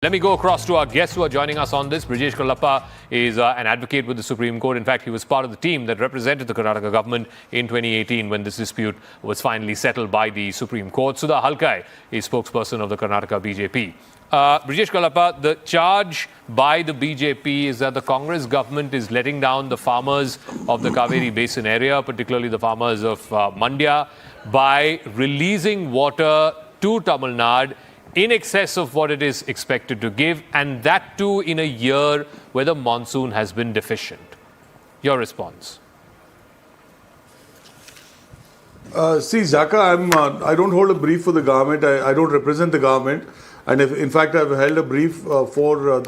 Let me go across to our guests who are joining us on this. Brijesh Kallappa is an advocate with the Supreme Court. In fact, he was part of the team that represented the Karnataka government in 2018 when this dispute was finally settled by the Supreme Court. Sudha Halkai is spokesperson of the Karnataka BJP. Brijesh Kallappa, the charge by the BJP is that the Congress government is letting down the farmers of the Cauvery basin area, particularly the farmers of Mandya, by releasing water to Tamil Nadu in excess of what it is expected to give, and that too in a year where the monsoon has been deficient. Your response? See, Zaka, I don't hold a brief for the government. I don't represent the government. And in fact, I've held a brief for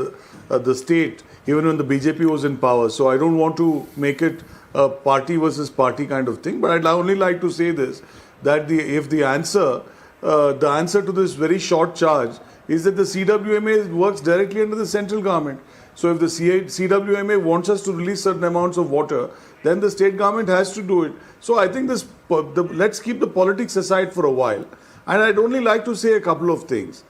the state, even when the BJP was in power. So I don't want to make it a party versus party kind of thing. But I'd only like to say this, that if the answer to this very short charge is that the CWMA works directly under the central government. So if the CWMA wants us to release certain amounts of water, then the state government has to do it. So I think let's keep the politics aside for a while. And I'd only like to say a couple of things.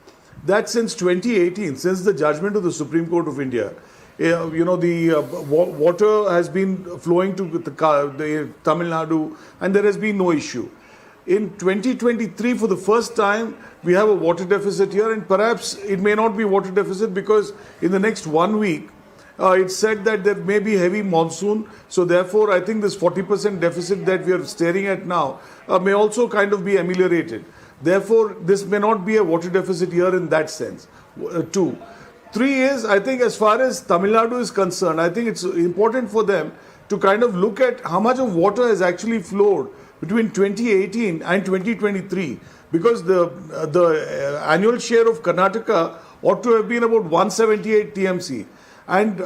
That since 2018, since the judgment of the Supreme Court of India, the water has been flowing to the Tamil Nadu and there has been no issue. In 2023, for the first time, we have a water deficit here, and perhaps it may not be water deficit because in the next 1 week, it's said that there may be heavy monsoon. So therefore, I think this 40% deficit that we are staring at now may also kind of be ameliorated. Therefore, this may not be a water deficit here in that sense. 2. 3 is, I think as far as Tamil Nadu is concerned, I think it's important for them to kind of look at how much of water has actually flowed between 2018 and 2023, because the annual share of Karnataka ought to have been about 178 TMC. And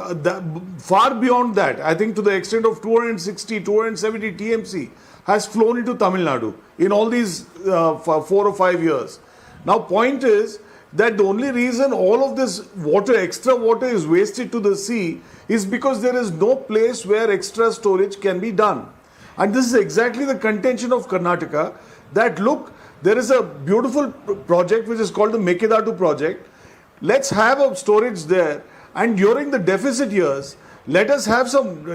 far beyond that, I think to the extent of 260, 270 TMC has flown into Tamil Nadu in all these 4 or 5 years. Now, point is that the only reason all of this extra water is wasted to the sea is because there is no place where extra storage can be done. And this is exactly the contention of Karnataka, that look, there is a beautiful project which is called the Mekedadu project. Let's have a storage there, and during the deficit years, let us have some,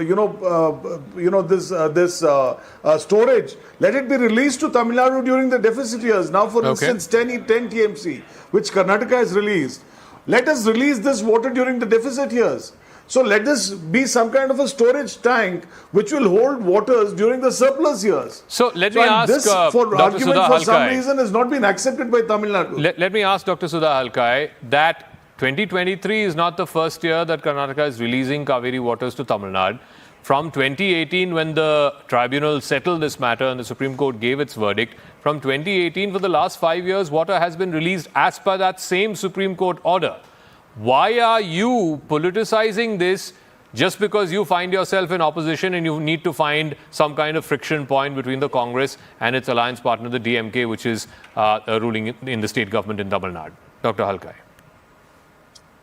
storage. Let it be released to Tamil Nadu during the deficit years. Now, for instance, 10 TMC, which Karnataka has released. Let us release this water during the deficit years. So let this be some kind of a storage tank which will hold waters during the surplus years. So let me ask this, for Dr. argument Sudha for Halkai, some reason has not been accepted by Tamil Nadu. Let me ask Dr. Sudha Halkai that 2023 is not the first year that Karnataka is releasing Kaveri waters to Tamil Nadu. From 2018, when the tribunal settled this matter and the Supreme Court gave its verdict, from 2018 for the last 5 years, water has been released as per that same Supreme Court order. Why are you politicizing this just because you find yourself in opposition and you need to find some kind of friction point between the Congress and its alliance partner, the DMK, which is ruling in the state government in Tamil Nadu? Dr. Halkai.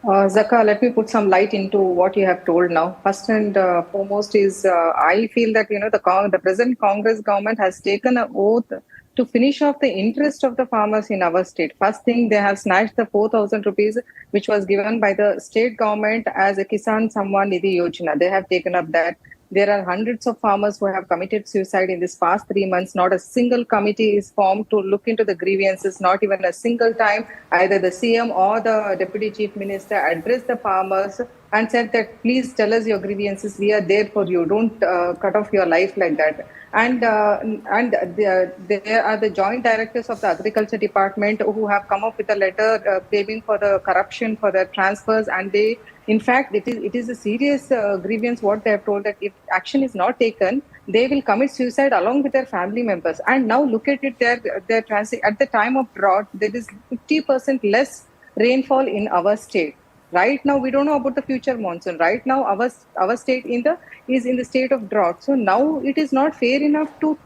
Zaka, let me put some light into what you have told now. First and foremost is I feel that the present Congress government has taken an oath to finish off the interest of the farmers in our state. First thing, they have snatched the 4,000 rupees which was given by the state government as a Kisan Samman Nidhi Yojana. They have taken up that. There are hundreds of farmers who have committed suicide in this past 3 months. Not a single committee is formed to look into the grievances. Not even a single time either the CM or the Deputy Chief Minister addressed the farmers and said that please tell us your grievances. We are there for you. Don't cut off your life like that. And there are the joint directors of the Agriculture Department who have come up with a letter claiming for the corruption for their transfers, and they, in fact, it is a serious grievance what they have told, that if action is not taken, they will commit suicide along with their family members. And now look at it, at the time of drought, there is 50% less rainfall in our state. Right now, we don't know about the future monsoon. Right now, our state is in the state of drought. So now it is not fair enough to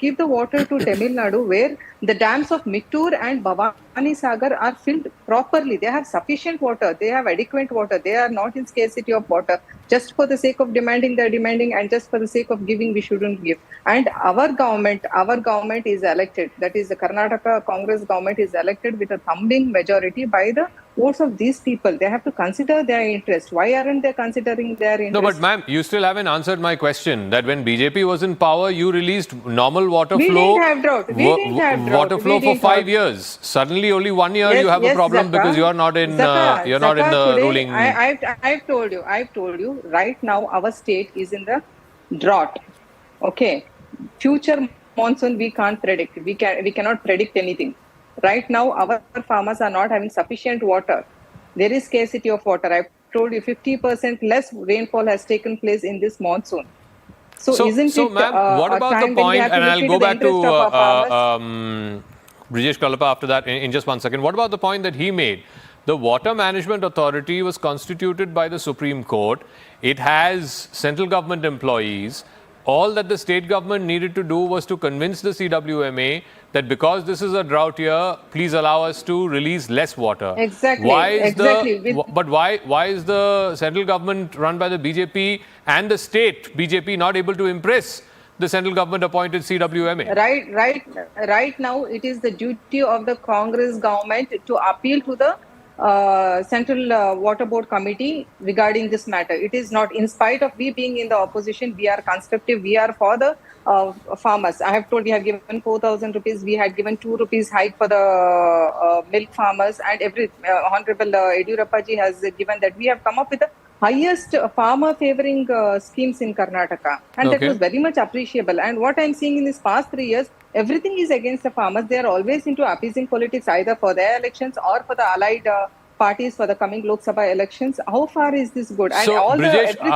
give the water to Tamil Nadu, where the dams of Mittur and Bhavani Sagar are filled properly. They have sufficient water. They have adequate water. They are not in scarcity of water. Just for the sake of demanding, they're demanding, and just for the sake of giving, we shouldn't give. And our government is elected. That is, the Karnataka Congress government is elected with a thumping majority by the votes of these people. They have to consider their interest. Why aren't they considering their interest? No, but ma'am, you still haven't answered my question. That when BJP was in power, you released normal water We flow, didn't have drought. We didn't have drought. water flow We for didn't 5 have- years. Suddenly, only 1 year Yes, you have a yes, problem Zaka. because you are not in Zaka, you're not in Zaka, the today, ruling. I've told you. Right now, our state is in the drought. Okay, future monsoon we can't predict. We cannot predict anything. Right now, our farmers are not having sufficient water. There is scarcity of water. I've told you 50% less rainfall has taken place in this monsoon. So, isn't it ma'am, what a about the time when we point? have to And look I'll into go the back to interest of our farmers? Brijesh Kalapa after that in just 1 second. What about the point that he made? The Water Management Authority was constituted by the Supreme Court. It has central government employees. All that the state government needed to do was to convince the CWMA that because this is a drought year, please allow us to release less water. Exactly. But why is the central government run by the BJP and the state BJP not able to impress the central government appointed CWMA? Right now, it is the duty of the Congress government to appeal to the Central Water Board Committee regarding this matter. It is not, in spite of we being in the opposition, we are constructive. We are for the farmers. I have told we have given 4,000 rupees. We had given 2 rupees hike for the milk farmers, and Honorable Yediyurappa ji has given that. We have come up with the highest farmer favoring schemes in Karnataka, and that was very much appreciable. And what I'm seeing in these past 3 years, everything is against the farmers. They are always into appeasing politics, either for their elections or for the allied parties for the coming Lok Sabha elections. How far is this good? And So, all Brijesh, every